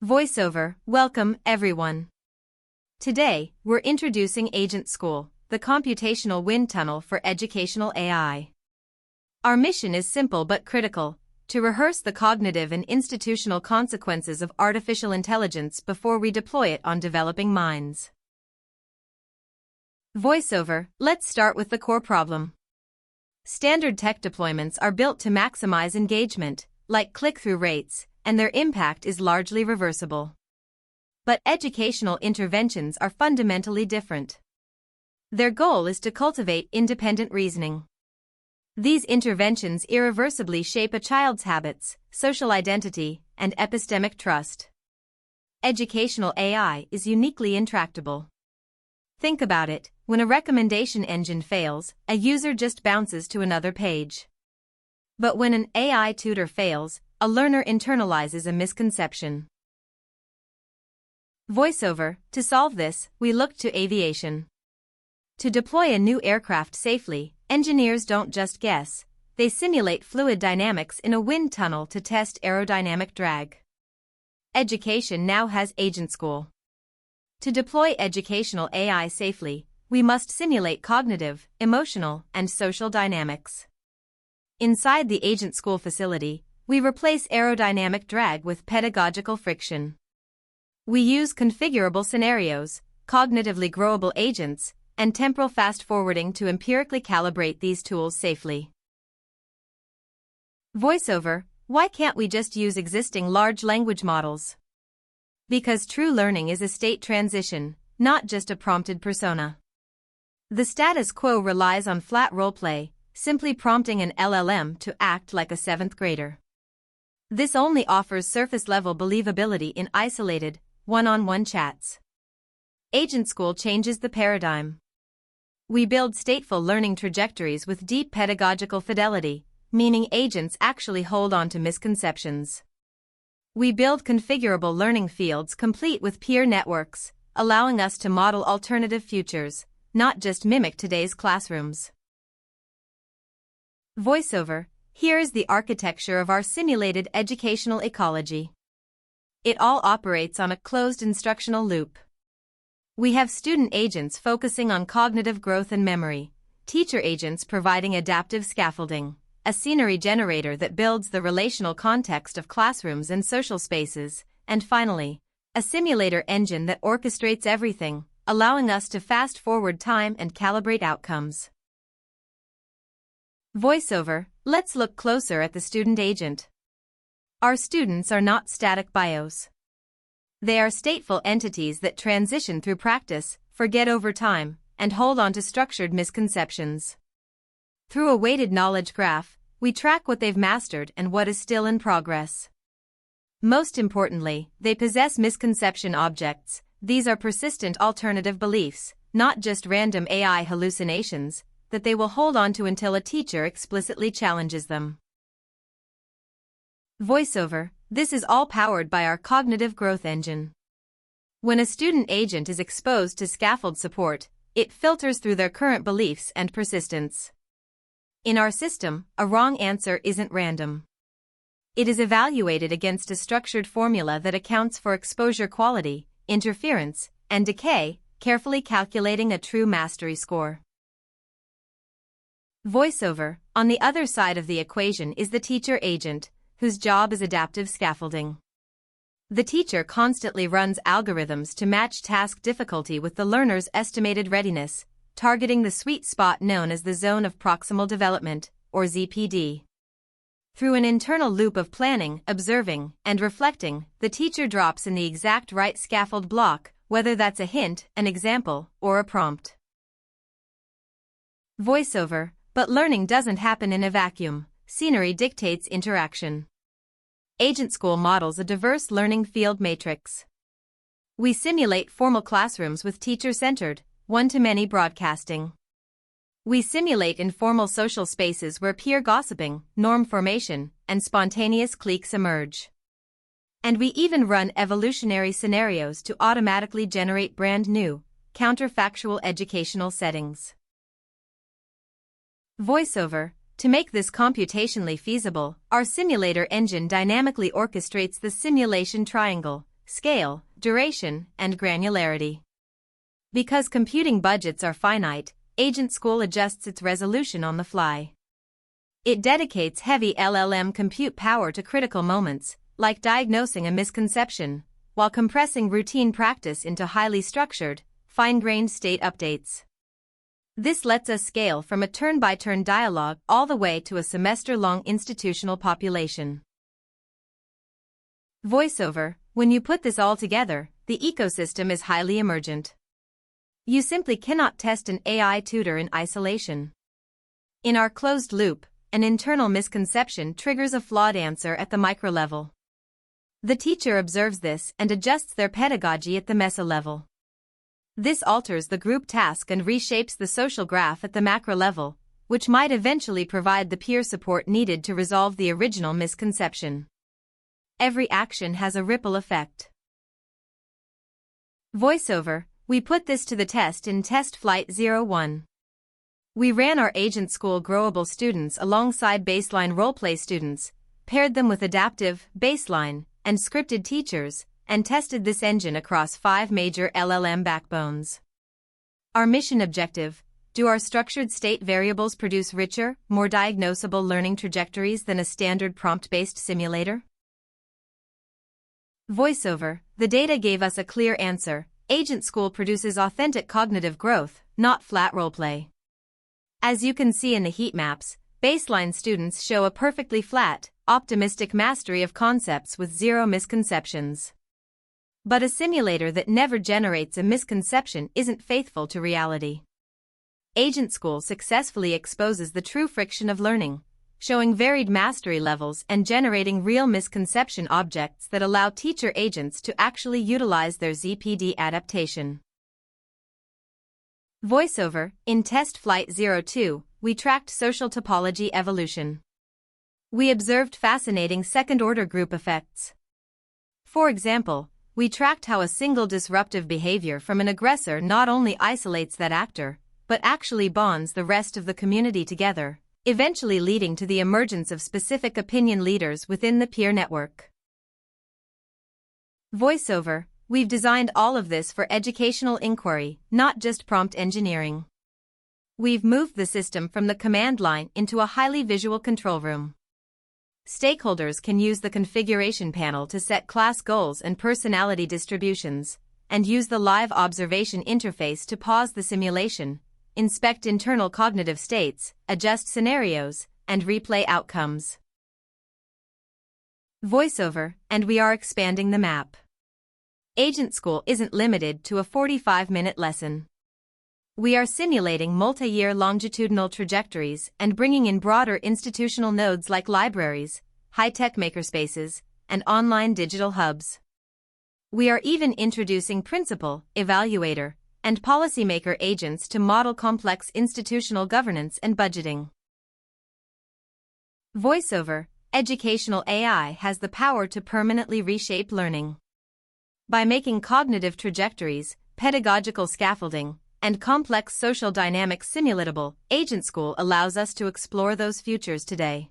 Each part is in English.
Voiceover, welcome, everyone. Today, we're introducing AgentSchool, the computational wind tunnel for educational AI. Our mission is simple but critical: to rehearse the cognitive and institutional consequences of artificial intelligence before we deploy it on developing minds. Voiceover, let's start with the core problem. Standard tech deployments are built to maximize engagement, like click-through rates, and their impact is largely reversible. But educational interventions are fundamentally different. Their goal is to cultivate independent reasoning. These interventions irreversibly shape a child's habits, social identity, and epistemic trust. Educational AI is uniquely intractable. Think about it: when a recommendation engine fails, a user just bounces to another page. But when an AI tutor fails, a learner internalizes a misconception. Voiceover, to solve this, we looked to aviation. To deploy a new aircraft safely, engineers don't just guess, they simulate fluid dynamics in a wind tunnel to test aerodynamic drag. Education now has AgentSchool. To deploy educational AI safely, we must simulate cognitive, emotional, and social dynamics. Inside the AgentSchool facility, we replace aerodynamic drag with pedagogical friction. We use configurable scenarios, cognitively growable agents, and temporal fast-forwarding to empirically calibrate these tools safely. Voiceover, why can't we just use existing large language models? Because true learning is a state transition, not just a prompted persona. The status quo relies on flat roleplay, simply prompting an LLM to act like a seventh grader. This only offers surface-level believability in isolated, one-on-one chats. AgentSchool changes the paradigm. We build stateful learning trajectories with deep pedagogical fidelity, meaning agents actually hold on to misconceptions. We build configurable learning fields complete with peer networks, allowing us to model alternative futures, not just mimic today's classrooms. Voiceover, here is the architecture of our simulated educational ecology. It all operates on a closed instructional loop. We have student agents focusing on cognitive growth and memory, teacher agents providing adaptive scaffolding, a scenery generator that builds the relational context of classrooms and social spaces, and finally, a simulator engine that orchestrates everything, allowing us to fast-forward time and calibrate outcomes. Voiceover, let's look closer at the student agent. Our students are not static bios. They are stateful entities that transition through practice, forget over time, and hold on to structured misconceptions. Through a weighted knowledge graph, we track what they've mastered and what is still in progress. Most importantly, they possess misconception objects. These are persistent alternative beliefs, not just random AI hallucinations, that they will hold on to until a teacher explicitly challenges them. Voiceover, this is all powered by our cognitive growth engine. When a student agent is exposed to scaffold support, it filters through their current beliefs and persistence. In our system, a wrong answer isn't random. It is evaluated against a structured formula that accounts for exposure quality, interference, and decay, carefully calculating a true mastery score. Voiceover, on the other side of the equation is the teacher agent, whose job is adaptive scaffolding. The teacher constantly runs algorithms to match task difficulty with the learner's estimated readiness, targeting the sweet spot known as the Zone of Proximal Development, or ZPD. Through an internal loop of planning, observing, and reflecting, the teacher drops in the exact right scaffold block, whether that's a hint, an example, or a prompt. Voiceover, but learning doesn't happen in a vacuum. Scenery dictates interaction. AgentSchool models a diverse learning field matrix. We simulate formal classrooms with teacher-centered, one-to-many broadcasting. We simulate informal social spaces where peer gossiping, norm formation, and spontaneous cliques emerge. And we even run evolutionary scenarios to automatically generate brand new, counterfactual educational settings. Voiceover, to make this computationally feasible, our simulator engine dynamically orchestrates the simulation triangle, scale, duration, and granularity. Because computing budgets are finite, AgentSchool adjusts its resolution on the fly. It dedicates heavy LLM compute power to critical moments, like diagnosing a misconception, while compressing routine practice into highly structured, fine-grained state updates. This lets us scale from a turn-by-turn dialogue all the way to a semester-long institutional population. Voiceover: when you put this all together, the ecosystem is highly emergent. You simply cannot test an AI tutor in isolation. In our closed loop, an internal misconception triggers a flawed answer at the micro level. The teacher observes this and adjusts their pedagogy at the meso level. This alters the group task and reshapes the social graph at the macro level, which might eventually provide the peer support needed to resolve the original misconception. Every action has a ripple effect. Voiceover: we put this to the test in test flight 01. We ran our AgentSchool growable students alongside baseline roleplay students, paired them with adaptive, baseline, and scripted teachers, and tested this engine across 5 major LLM backbones. Our mission objective: do our structured state variables produce richer, more diagnosable learning trajectories than a standard prompt-based simulator? Voiceover: the data gave us a clear answer. AgentSchool produces authentic cognitive growth, not flat roleplay. As you can see in the heat maps, baseline students show a perfectly flat, optimistic mastery of concepts with 0 misconceptions. But a simulator that never generates a misconception isn't faithful to reality. AgentSchool successfully exposes the true friction of learning, showing varied mastery levels and generating real misconception objects that allow teacher agents to actually utilize their ZPD adaptation. Voiceover: in test flight 02, we tracked social topology evolution. We observed fascinating second-order group effects. For example, we tracked how a single disruptive behavior from an aggressor not only isolates that actor, but actually bonds the rest of the community together, eventually leading to the emergence of specific opinion leaders within the peer network. Voiceover: we've designed all of this for educational inquiry, not just prompt engineering. We've moved the system from the command line into a highly visual control room. Stakeholders can use the configuration panel to set class goals and personality distributions, and use the live observation interface to pause the simulation, inspect internal cognitive states, adjust scenarios, and replay outcomes. Voiceover: and we are expanding the map. AgentSchool isn't limited to a 45-minute lesson. We are simulating multi-year longitudinal trajectories and bringing in broader institutional nodes like libraries, high-tech makerspaces, and online digital hubs. We are even introducing principal, evaluator, and policymaker agents to model complex institutional governance and budgeting. Voiceover: educational AI has the power to permanently reshape learning. By making cognitive trajectories, pedagogical scaffolding, and complex social dynamics simulatable, AgentSchool allows us to explore those futures today.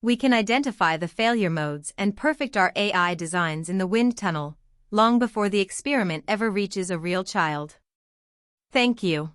We can identify the failure modes and perfect our AI designs in the wind tunnel, long before the experiment ever reaches a real child. Thank you.